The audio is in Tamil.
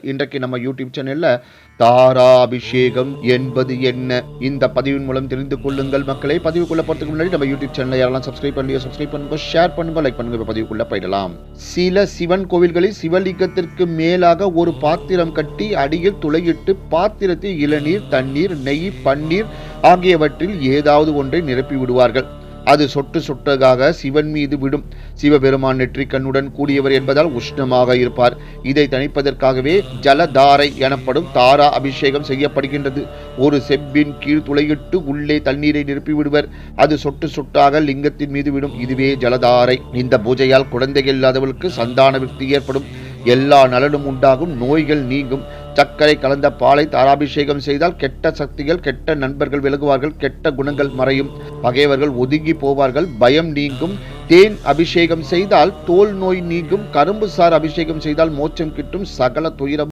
இன்றைக்கு நம்ம யூடியூப் சேனல்ல தாராபிஷேகம் என்பது என்ன, இந்த பதிவின் மூலம் தெரிந்து கொள்ளுங்கள் மக்களே. பதிவுக்குள்ள போறதுக்கு முன்னாடி நம்ம யூடியூப் சேனலை யாரெல்லாம் சப்ஸ்கிரைப் பண்ணுங்க, ஷேர் பண்ணுங்க, லைக் பண்ணுங்க. பதிவுக்குள்ள போயிடலாம். சில சிவன் கோவில்களில் சிவலிங்கத்திற்கு மேலாக ஒரு பாத்திரம் கட்டி அடியில் துளையிட்டு பாத்திரத்தில் இளநீர், தண்ணீர், நெய், பன்னீர் ஆகியவற்றில் ஏதாவது ஒன்றை நிரப்பி விடுவார்கள். அது சொட்டு சொட்டதாக சிவன் மீது விடும். சிவபெருமான் நெற்றிக் கண்ணுடன் கூடியவர் என்பதால் உஷ்ணமாக இருப்பார். இதை தணிப்பதற்காகவே ஜலதாரை எனப்படும் தாரா அபிஷேகம் செய்யப்படுகின்றது. ஒரு செப்பின் கீழ் துளையிட்டு உள்ளே தண்ணீரை நிரப்பி விடுவர். அது சொட்டு சொட்டாக லிங்கத்தின் மீது விடும். இதுவே ஜலதாரை. இந்த பூஜையால் குழந்தைகள் இல்லாதவர்களுக்கு சந்தான விருத்தி ஏற்படும். எல்லா நலனும் உண்டாகும், நோய்கள் நீங்கும். சர்க்கரை கலந்த பாலை தாராபிஷேகம் செய்தால் கெட்ட சக்திகள், கெட்ட நண்பர்கள் விலகுவார்கள், கெட்ட குணங்கள் மறையும், பகைவர்கள் ஒதுங்கி போவார்கள், பயம் நீங்கும். தேன் அபிஷேகம் செய்தால் தோல் நோய் நீங்கும். கரும்பு சார் அபிஷேகம் செய்தால் மோட்சம் கிட்டும். சகல துயரம்